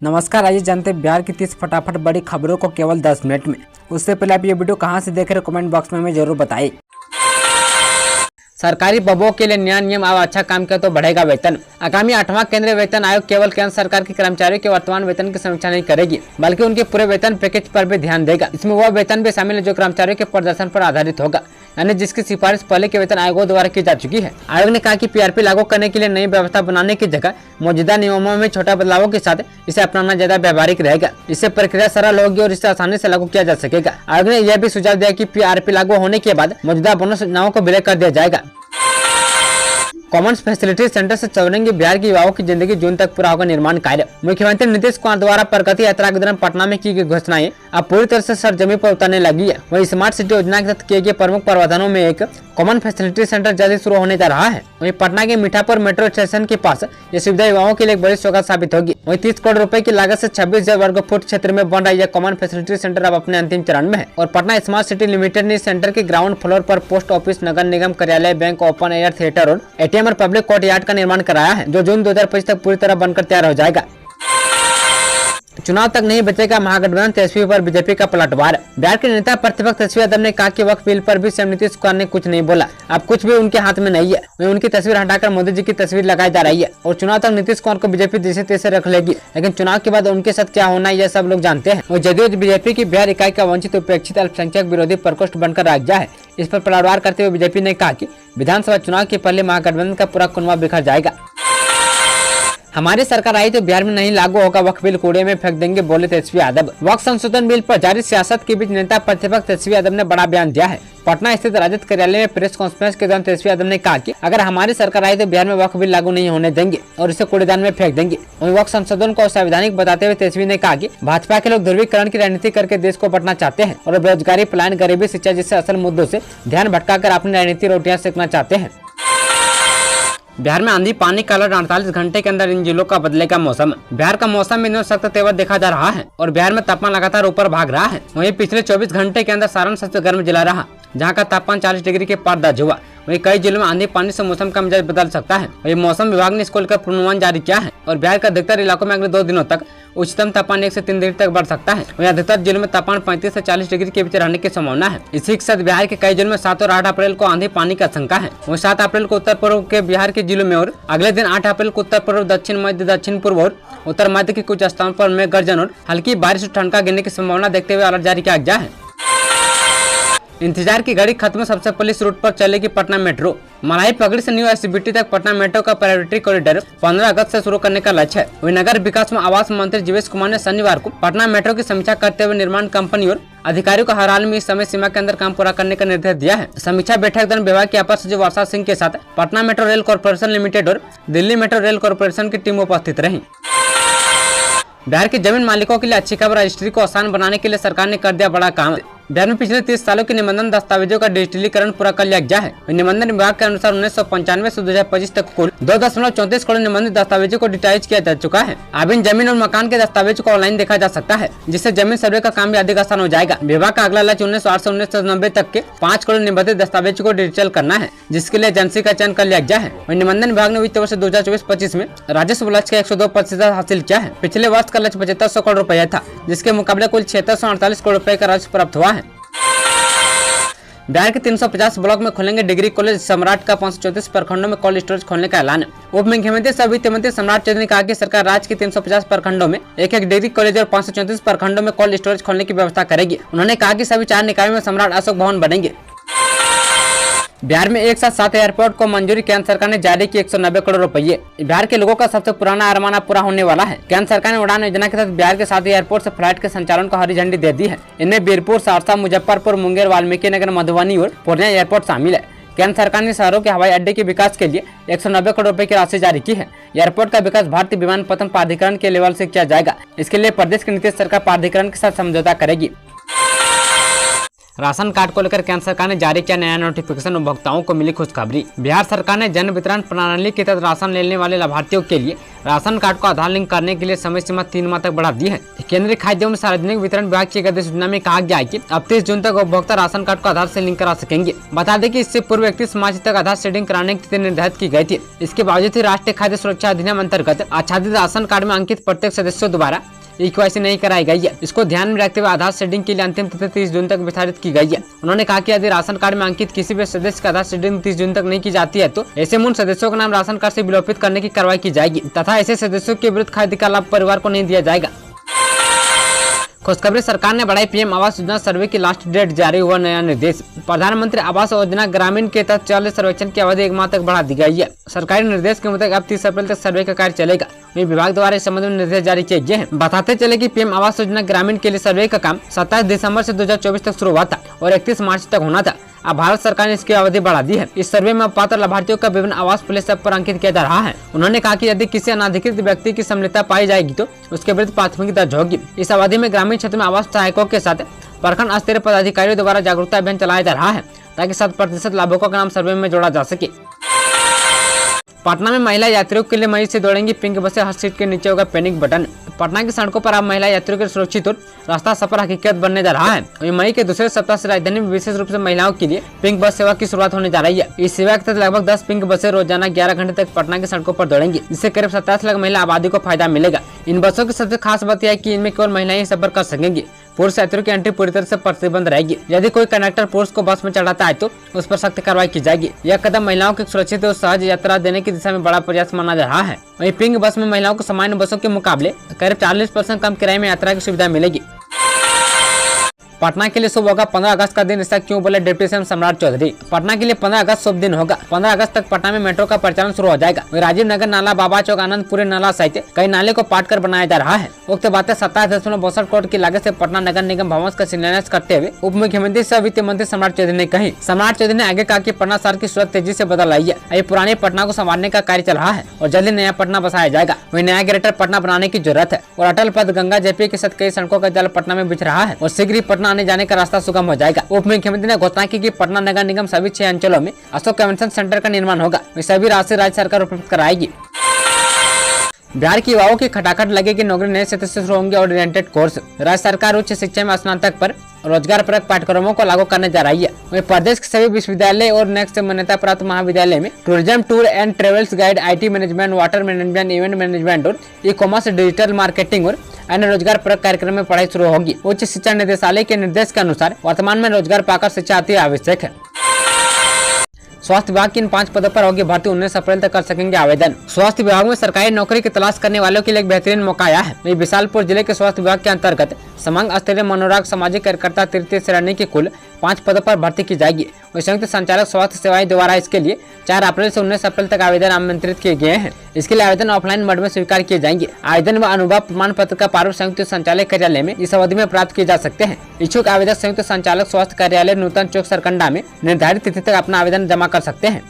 नमस्कार, आइए जानते हैं बिहार की 30 फटाफट बड़ी खबरों को केवल 10 मिनट में। उससे पहले आप ये वीडियो कहां से देख रहे हैं कमेंट बॉक्स में हमें जरूर बताइए। सरकारी बबुओं के लिए नया नियम, अब अच्छा काम किया तो बढ़ेगा वेतन। आगामी 8वां केंद्रीय वेतन आयोग केवल केंद्र सरकार के कर्मचारियों के वर्तमान वेतन की समीक्षा नहीं करेगी, बल्कि उनके पूरे वेतन पैकेज पर भी ध्यान देगा। इसमें वह वेतन भी शामिल है जो कर्मचारियों के प्रदर्शन पर आधारित होगा, यानी जिसकी सिफारिश पहले के वेतन आयोगों द्वारा की जा चुकी है। आयोग ने कहा कि पीआरपी लागू करने के लिए नई व्यवस्था बनाने की जगह मौजूदा नियमों में छोटा बदलावों के साथ इसे अपनाना ज्यादा व्यावहारिक रहेगा। इससे प्रक्रिया सरल होगी और इसे आसानी से लागू किया जा सकेगा। आयोग ने यह भी सुझाव दिया कि पीआरपी लागू होने के बाद मौजूदा बोनस योजनाओं को विलय कर दिया जाएगा। कॉमन फैसिलिटी सेंटर से चौरेंगे बिहार के युवाओं की जिंदगी, जून तक पूरा होगा निर्माण कार्य। मुख्यमंत्री नीतीश कुमार द्वारा प्रगति यात्रा के दौरान पटना में की गई घोषणाएं अब पूरी तरह से सरजमी पर उतरने लगी है। वहीं स्मार्ट सिटी योजना के तहत किए गए प्रमुख प्रावधानों में एक कॉमन फैसिलिटी सेंटर जल्दी शुरू होने जा रहा है। वहीं पटना के मीठापुर मेट्रो स्टेशन के पास ये सुविधा युवाओं के लिए एक बड़ी सौगात साबित होगी। वहीं 30 करोड़ रुपए की लागत से 26,000 वर्ग फुट क्षेत्र में बन रहा यह कॉमन फैसिलिटी सेंटर अब अपने अंतिम चरण में है। और पटना स्मार्ट सिटी लिमिटेड ने इस सेंटर के ग्राउंड फ्लोर पर पोस्ट ऑफिस, नगर निगम कार्यालय, बैंक, ओपन एयर थिएटर और एटीएम और पब्लिक कोर्ट यार्ड का निर्माण कराया है, जो जून 2025 तक पूरी तरह बनकर तैयार हो जाएगा। चुनाव तक नहीं बचेगा महागठबंधन, तेजस्वी पर बीजेपी का पलटवार। बिहार के नेता प्रतिपक्ष तेजस्वी यादव ने कहा कि वक्फ बिल पर भी सीएम नीतीश कुमार ने कुछ नहीं बोला। अब कुछ भी उनके हाथ में नहीं है। वहीं उनकी तस्वीर हटाकर मोदी जी की तस्वीर लगाई जा रही है और चुनाव तक नीतीश कुमार को बीजेपी जैसे तैसे रख लेगी, लेकिन चुनाव के बाद उनके साथ क्या होना यह सब लोग जानते हैं। और जदयू बीजेपी की बिहार इकाई का वंचित, उपेक्षित, अल्पसंख्यक विरोधी प्रकोष्ठ बनकर राज्य है। इस पर पलटवार करते हुए बीजेपी ने कहा कि विधानसभा चुनाव के पहले महागठबंधन का पूरा कुनबा बिखर जाएगा। हमारी सरकार आई तो बिहार में नहीं लागू होगा वक्फ बिल, कूड़े में फेंक देंगे, बोले तेजस्वी यादव। वक्फ संशोधन बिल पर जारी सियासत के बीच नेता प्रतिपक्ष तेजस्वी यादव ने बड़ा बयान दिया है। पटना स्थित राजद कार्यालय में प्रेस कॉन्फ्रेंस के दौरान तेजस्वी यादव ने कहा कि अगर हमारी सरकार आई तो बिहार में वक्फ बिल लागू नहीं होने देंगे और इसे कूड़ेदान में फेंक देंगे। वहीं वक्फ संशोधन को संवैधानिक बताते हुए तेजस्वी ने कहा कि भाजपा के लोग ध्रुवीकरण की राजनीति करके देश को बांटना चाहते हैं और बेरोजगारी, पलायन, गरीबी, शिक्षा जैसे असल मुद्दों से ध्यान भटकाकर अपनी राजनीति रोटियां सेकना चाहते हैं। बिहार में आंधी पानी का अलर्ट, 48 घंटे के अंदर इन जिलों का बदलेगा मौसम। बिहार का मौसम में सख्त तेवर देखा जा रहा है और बिहार में तापमान लगातार ऊपर भाग रहा है। वहीं पिछले 24 घंटे के अंदर सारण सबसे गर्म जिला रहा, जहां का तापमान 40 डिग्री के पार दर्ज हुआ। वहीं कई जिलों में आंधी पानी से मौसम का मिजाज बदल सकता है। वहीं मौसम विभाग ने इसको लेकर पूर्वानुमान जारी किया है और बिहार के अधिकतर इलाकों में अगले 2 दिनों तक उच्चतम तापमान 1 से 3 डिग्री तक बढ़ सकता है। वहीं अधिकतर जिलों में तापमान 35 से 40 डिग्री के बीच रहने की संभावना है। इसी के साथ बिहार के कई जिलों में 7 और 8 अप्रैल को आंधी पानी की आशंका है। वहीं 7 अप्रैल को उत्तर पूर्व के बिहार के जिलों में और अगले दिन 8 अप्रैल को उत्तर पूर्व, दक्षिण मध्य, दक्षिण पूर्व और उत्तर मध्य के कुछ स्थानों पर मेघ गर्जन और हल्की बारिश और ठंड का गिरने की संभावना देखते हुए अलर्ट जारी किया गया है। इंतजार की घड़ी खत्म, सबसे पहले इस रूट पर चलेगी पटना मेट्रो। मलाई पगड़ी से न्यू एसबीटी तक पटना मेट्रो का प्रायोरिटी कॉरिडोर 15 अगस्त से शुरू करने का लक्ष्य है। वहीं नगर विकास में आवास मंत्री जीवेश कुमार ने शनिवार को पटना मेट्रो की समीक्षा करते हुए निर्माण कंपनी और अधिकारियों को हर हाल में इस समय सीमा के अंदर काम पूरा करने का निर्देश दिया है। समीक्षा बैठक दौरान विभाग के अपर सचिव वर्षा सिंह के साथ Patna metro rail corporation limited और दिल्ली मेट्रो रेल कॉर्पोरेशन की टीम उपस्थित रही। बिहार के जमीन मालिकों के लिए अच्छी खबर, रजिस्ट्री को आसान बनाने के लिए सरकार ने कर दिया बड़ा काम। बिहार में पिछले 30 सालों के निबंधन दस्तावेजों का डिजिटलीकरण पूरा कर लिया गया है। निबंधन विभाग के अनुसार 1995 से 2025 तक कुल 2.34 करोड़ निबंधित दस्तावेजों को डिजिटाइज किया जा चुका है। अब इन जमीन और मकान के दस्तावेजों को ऑनलाइन देखा जा सकता है, जिससे जमीन सर्वे का काम भी अधिक आसान हो जाएगा। विभाग का अगला लक्ष्य 1908 से 1990 तक के 5 करोड़ निबंधित दस्तावेजों को डिजिटल करना है, जिसके लिए एजेंसी का चयन कर लिया गया है। वहीं निबंधन विभाग ने वित्त वर्ष 2024-25 में राजस्व लक्ष्य का 102% हासिल किया है। पिछले वर्ष का लक्ष्य 7500 करोड़ रुपया था, जिसके मुकाबले कुल 7648 करोड़ रुपए का राजस्व प्राप्त हुआ है। बिहार के 350 ब्लॉक में खोलेंगे डिग्री कॉलेज, सम्राट का 534 प्रखंडों में कोल्ड स्टोरेज खोलने का ऐलान। उप मुख्यमंत्री सह वित्त मंत्री सम्राट चौधरी ने कहा कि सरकार राज्य के 350 प्रखंडों में एक डिग्री कॉलेज और 534 प्रखंडों में कोल्ड स्टोरेज खोलने की व्यवस्था करेगी। उन्होंने कहा कि सभी 4 निकायों में सम्राट अशोक भवन बनेंगे। बिहार में एक साथ 7 एयरपोर्ट को मंजूरी, केंद्र सरकार ने जारी की 190 करोड़ रुपये। बिहार के लोगों का सबसे पुराना अरमान पूरा होने वाला है। केंद्र सरकार ने उड़ान योजना के तहत बिहार के 7 एयरपोर्ट से फ्लाइट के संचालन को हरी झंडी दे दी है। इनमें बीरपुर, सहरसा, मुजफ्फरपुर, मुंगेर, वाल्मीकि नगर, मधुबनी और पूर्णिया एयरपोर्ट शामिल है। केंद्र सरकार ने शहरों के हवाई अड्डे के विकास के लिए 190 करोड़ रुपए की राशि जारी की है। एयरपोर्ट का विकास भारतीय विमानपत्तन प्राधिकरण के लेवल से किया जाएगा। इसके लिए प्रदेश की नीतीश सरकार प्राधिकरण के साथ समझौता करेगी। राशन कार्ड को लेकर केंद्र सरकार ने जारी किया नया नोटिफिकेशन, उपभोक्ताओं को मिली खुशखबरी। बिहार सरकार ने जन वितरण प्रणाली के तहत राशन लेने वाले लाभार्थियों के लिए राशन कार्ड को आधार लिंक करने के लिए समय सीमा 3 माह तक बढ़ा दी है। केंद्रीय खाद्य एवं सार्वजनिक वितरण विभाग की एक सूचना में कहा गया है कि अब 30 जून तक उपभोक्ता राशन कार्ड को आधार से लिंक करा सकेंगे। बता दें कि इससे पूर्व 31 मार्च तक आधार शेडिंग कराने की तिथि निर्धारित की गई थी। इसके बावजूद राष्ट्रीय खाद्य सुरक्षा अधिनियम अंतर्गत आच्छादित राशन कार्ड में अंकित प्रत्येक सदस्यों द्वारा EKYC नहीं कराई गई है। इसको ध्यान में रखते हुए आधार शेडिंग के लिए अंतिम तिथि 30 जून तक निर्धारित की गई है। उन्होंने कहा कि यदि राशन कार्ड में अंकित किसी भी सदस्य का आधार शेडिंग 30 जून तक नहीं की जाती है तो ऐसे उन सदस्यों का नाम राशन कार्ड से विलोपित करने की कार्रवाई की जाएगी तथा ऐसे सदस्यों के विरुद्ध खाद्य का लाभ परिवार को नहीं दिया जाएगा। खुशखबरी, सरकार ने बढ़ाई PM आवास योजना सर्वे की लास्ट डेट, जारी हुआ नया निर्देश। प्रधानमंत्री आवास योजना ग्रामीण के तहत चल सर्वेक्षण की अवधि 1 माह तक बढ़ा दी गई है। सरकारी निर्देश के मुताबिक अब 30 अप्रैल तक सर्वे का कार्य चलेगा। वहीं विभाग द्वारा इस संबंध में निर्देश जारी किए गए हैं। बताते चले कि PM आवास योजना ग्रामीण के लिए सर्वे का काम 27 दिसंबर से 2024 तक शुरू हुआ था और 31 मार्च तक होना था। अब भारत सरकार ने इसकी अवधि बढ़ा दी है। इस सर्वे में पात्र लाभार्थियों का विभिन्न आवास प्लेस ऐप पर अंकित किया जा रहा है। उन्होंने कहा कि यदि किसी अनाधिकृत व्यक्ति की सम्मिलितता पाई जाएगी तो उसके विरुद्ध प्राथमिकी दर्ज होगी। इस अवधि में ग्रामीण क्षेत्र में आवास सहायकों के साथ प्रखंड स्तरीय पदाधिकारियों द्वारा जागरूकता अभियान चलाया जा रहा है ताकि 100% लाभुकों का नाम सर्वे में जोड़ा जा सके। पटना में महिला यात्रियों के लिए मई से दौड़ेंगी पिंक बसें, हर सीट के नीचे होगा पैनिक बटन। पटना की सड़कों पर अब महिला यात्रियों के सुरक्षित और रास्ता सफर हकीकत बनने जा रहा है। वहीं मई के दूसरे सप्ताह से राजधानी में विशेष रूप से महिलाओं के लिए पिंक बस सेवा की शुरुआत होने जा रही है। इस सेवा के तहत लगभग 10 पिंक बसें रोजाना 11 घंटे तक पटना की सड़कों पर दौड़ेंगी, जिससे करीब 27 लाख महिला आबादी को फायदा मिलेगा। इन बसों की सबसे खास बात यह है कि इनमें केवल महिलाएं ही सफर कर सकेंगी। पुरुष यात्रियों की एंट्री पूरी तरह से प्रतिबंध रहेगी। यदि कोई कंडक्टर पुरुष को बस में चढ़ाता है तो उस पर सख्त कार्रवाई की जाएगी। यह कदम महिलाओं को सुरक्षित और सहज यात्रा देने की दिशा में बड़ा प्रयास माना जा रहा है। वहीं पिंक बस में महिलाओं को सामान्य बसों के मुकाबले करीब 40% कम किराए में यात्रा की सुविधा मिलेगी। पटना के लिए शुभ होगा 15 अगस्त का दिन, ऐसा क्यों बोले डिप्टी सीएम सम्राट चौधरी। पटना के लिए 15 अगस्त शुभ दिन होगा। 15 अगस्त तक पटना में मेट्रो का परिचालन शुरू हो जाएगा। राजीव नगर नाला, बाबा चौक, आनंदपुरी नाला सहित कई नाले को पाट कर बनाया जा रहा है। उक्त बातें 27.62 करोड़ की लागत से पटना नगर निगम भवन का शिलान्यास करते हुए उप मुख्यमंत्री सह वित्त मंत्री सम्राट चौधरी ने कही। सम्राट चौधरी ने आगे कहा कि पटना शहर की सूरत तेजी से बदल रही है। अभी पुराने पटना को संवारने का कार्य चल रहा है और जल्दी नया पटना बसाया जाएगा। वही नया ग्रेटर पटना बनाने की जरूरत है और अटल पथ, गंगा, JP के साथ कई सड़कों का जाल पटना में बिछ रहा है और शीघ्र ही पटना आने जाने का रास्ता सुगम हो जाएगा। उप मुख्यमंत्री ने घोषणा की कि पटना नगर निगम सभी 6 अंचलों में अशोक कन्वेंशन सेंटर का निर्माण होगा। सभी राशि राज्य सरकार उपलब्ध कराएगी। बिहार के युवाओं की खटाखट लगेगी नौकरी, नए क्षेत्र से शुरू होंगे ओरिएंटेड कोर्स। राज्य सरकार उच्च शिक्षा में स्नातक पर रोजगार परक पाठ्यक्रमों को लागू करने जा रही है। वहीं प्रदेश के सभी विश्वविद्यालय और नेक्स्ट मान्यता प्राप्त महाविद्यालय में tourism, tour and travels guide, IT management, water management, event management और ई-कॉमर्स, डिजिटल मार्केटिंग और अन्य रोजगार परक कार्यक्रम में पढ़ाई शुरू होगी। उच्च शिक्षा निदेशालय के निर्देश के अनुसार वर्तमान में रोजगार पाकर शिक्षा अति आवश्यक है। स्वास्थ्य विभाग की इन 5 पदों पर होगी भर्ती, 19 अप्रैल तक कर सकेंगे आवेदन। स्वास्थ्य विभाग में सरकारी नौकरी की तलाश करने वालों के लिए एक बेहतरीन मौका आया है। वहीं विशालपुर जिले के स्वास्थ्य विभाग के अंतर्गत समंग स्तरीय मनोराग सामाजिक कार्यकर्ता तृतीय श्रेणी की कुल 5 पदों पर भर्ती की जाएगी। वहीं संयुक्त संचालक स्वास्थ्य सेवाएं द्वारा इसके लिए 4 अप्रैल से 19 अप्रैल तक आवेदन आमंत्रित किए गए हैं। इसके लिए आवेदन ऑफलाइन मोड में स्वीकार किए जाएंगे। आवेदन व अनुभव प्रमाण पत्र का प्रारूप संयुक्त संचालक कार्यालय में इस अवधि में प्राप्त किए जा सकते हैं। इच्छुक आवेदक संयुक्त संचालक स्वास्थ्य कार्यालय, नूतन चौक, सरकंडा में निर्धारित तिथि तक अपना आवेदन जमा कर सकते हैं।